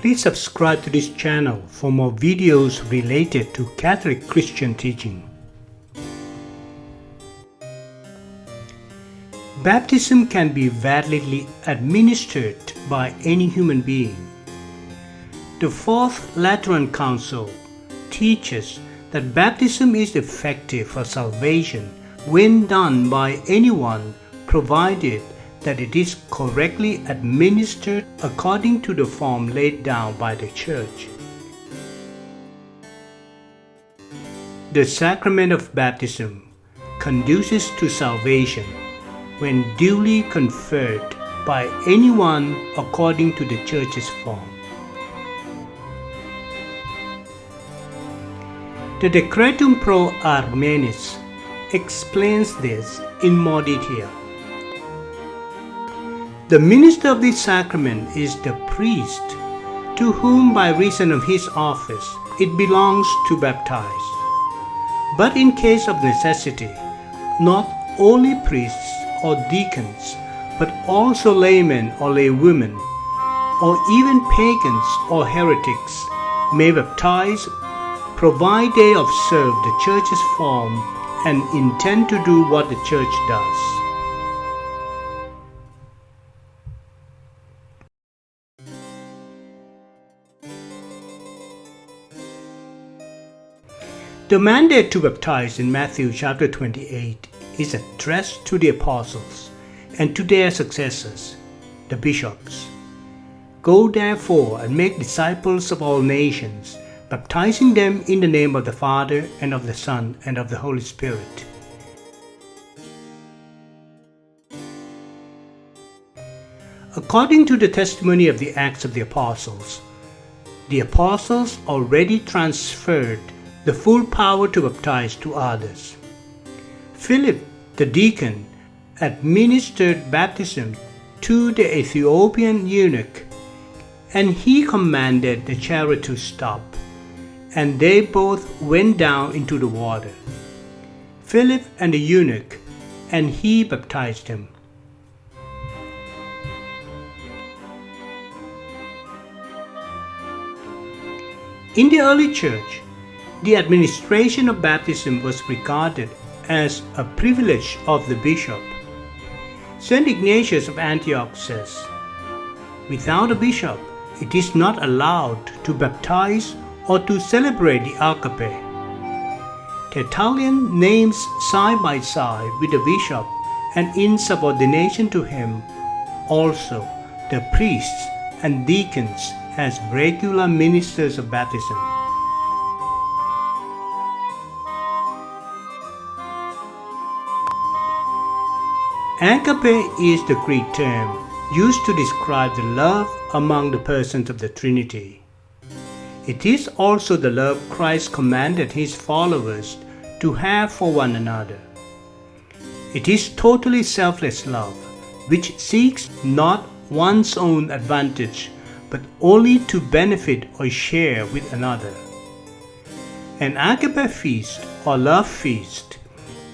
Please subscribe to this channel for more videos related to Catholic Christian teaching. Baptism can be validly administered by any human being. The Fourth Lateran Council teaches that baptism is effective for salvation when done by anyone, provided that it is correctly administered according to the form laid down by the Church. The Sacrament of Baptism conduces to salvation when duly conferred by anyone according to the Church's form. The Decretum Pro Armenis explains this in more detail. The minister of this sacrament is the priest, to whom by reason of his office it belongs to baptize. But in case of necessity, not only priests or deacons, but also laymen or laywomen, or even pagans or heretics may baptize, provided they observe the Church's form and intend to do what the Church does. The mandate to baptize in Matthew chapter 28 is addressed to the apostles and to their successors, the bishops. Go therefore and make disciples of all nations, baptizing them in the name of the Father and of the Son and of the Holy Spirit. According to the testimony of the Acts of the Apostles already transferred the full power to baptize to others. Philip, the deacon, administered baptism to the Ethiopian eunuch, and he commanded the chariot to stop, and they both went down into the water, Philip and the eunuch, and he baptized him. In the early church, the administration of baptism was regarded as a privilege of the bishop. St. Ignatius of Antioch says, "Without a bishop, it is not allowed to baptize or to celebrate the agape." Tertullian names side by side with the bishop, and in subordination to him, also the priests and deacons as regular ministers of baptism. Agape is the Greek term used to describe the love among the persons of the Trinity. It is also the love Christ commanded his followers to have for one another. It is totally selfless love, which seeks not one's own advantage, but only to benefit or share with another. An agape feast or love feast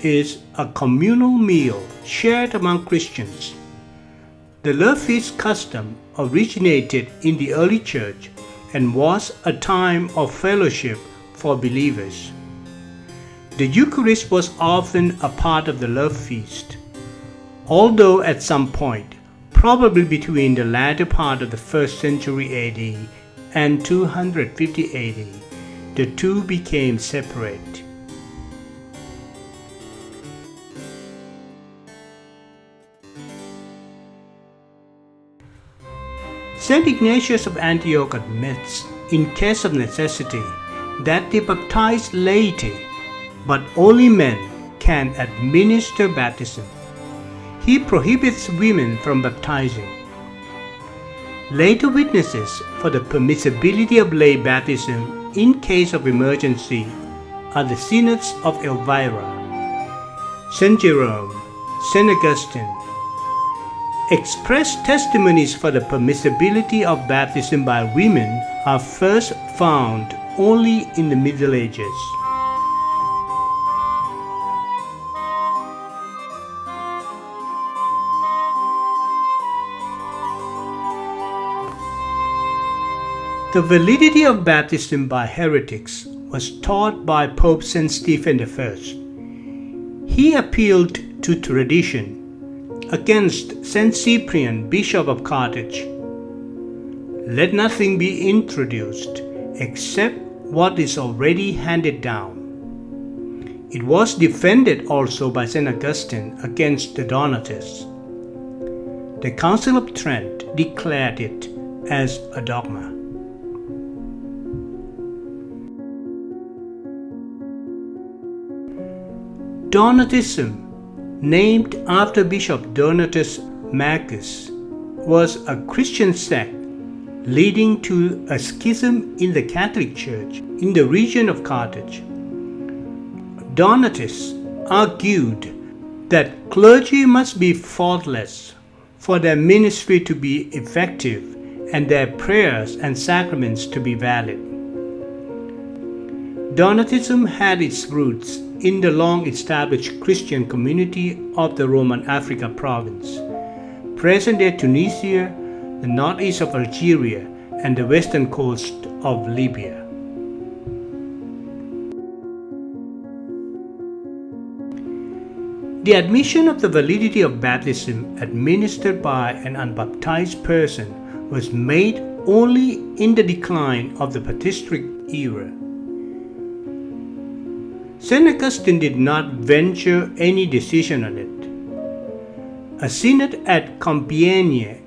is a communal meal shared among Christians. The love feast custom originated in the early church and was a time of fellowship for believers. The Eucharist was often a part of the love feast, although at some point, probably between the latter part of the 1st century AD and 250 AD, the two became separate. St. Ignatius of Antioch admits, in case of necessity, that the baptized laity, but only men, can administer baptism. He prohibits women from baptizing. Later witnesses for the permissibility of lay baptism in case of emergency are the synods of Elvira, St. Jerome, St. Augustine. Express testimonies for the permissibility of baptism by women are first found only in the Middle Ages. The validity of baptism by heretics was taught by Pope St. Stephen I. He appealed to tradition against St. Cyprian, Bishop of Carthage. Let nothing be introduced except what is already handed down. It was defended also by St. Augustine against the Donatists. The Council of Trent declared it as a dogma. Donatism, named after Bishop Donatus Magus, was a Christian sect leading to a schism in the Catholic Church in the region of Carthage. Donatists argued that clergy must be faultless for their ministry to be effective and their prayers and sacraments to be valid. Donatism had its roots in the long-established Christian community of the Roman Africa province, present-day Tunisia, the northeast of Algeria, and the western coast of Libya. The admission of the validity of baptism administered by an unbaptized person was made only in the decline of the patristic era. St. Augustine did not venture any decision on it. A synod at Compiègne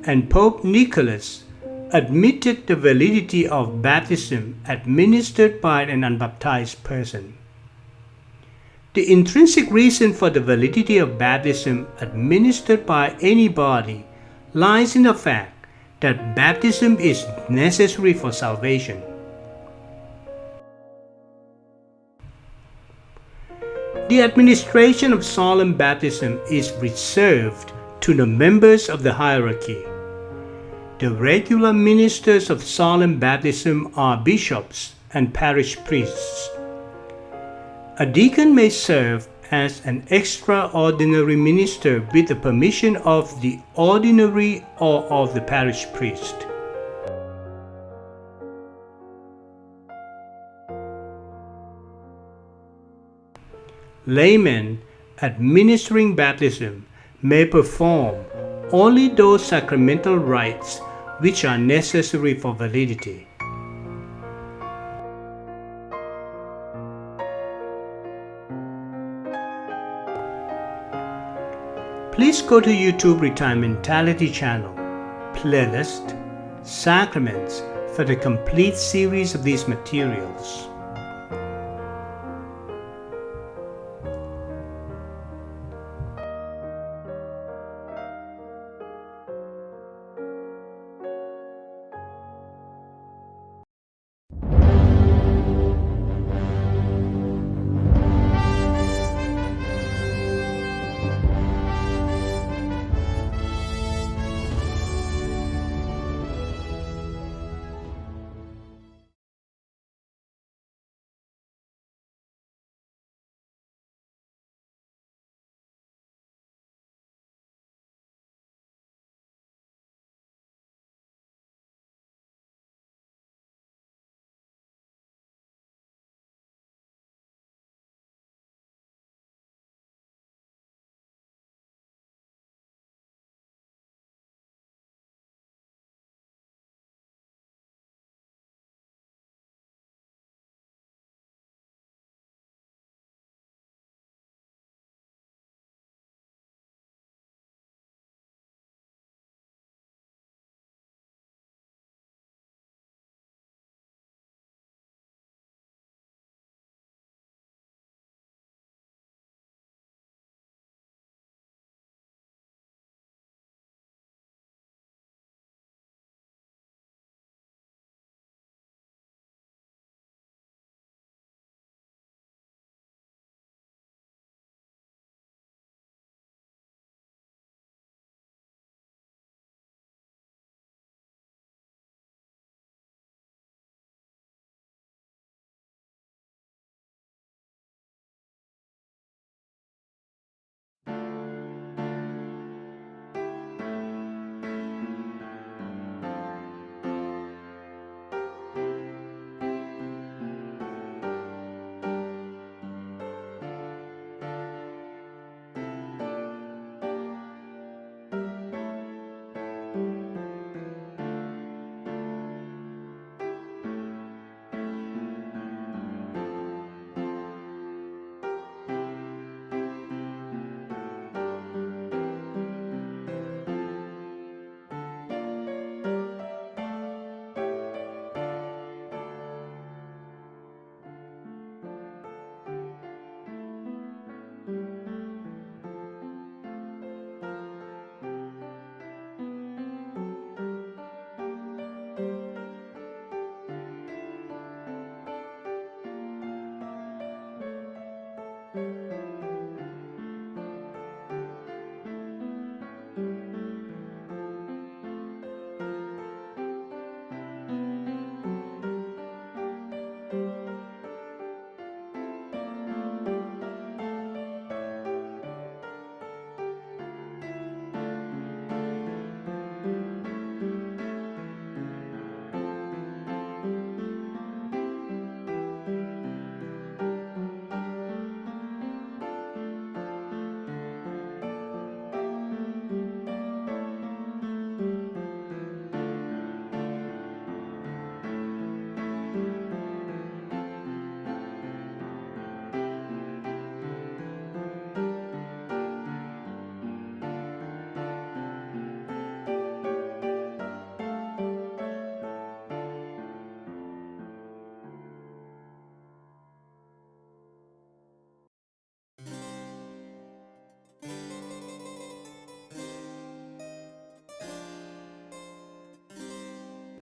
and Pope Nicholas admitted the validity of baptism administered by an unbaptized person. The intrinsic reason for the validity of baptism administered by anybody lies in the fact that baptism is necessary for salvation. The administration of solemn baptism is reserved to the members of the hierarchy. The regular ministers of solemn baptism are bishops and parish priests. A deacon may serve as an extraordinary minister with the permission of the ordinary or of the parish priest. Laymen administering baptism may perform only those sacramental rites which are necessary for validity. Please go to YouTube Retirementality channel, playlist, Sacraments for the complete series of these materials.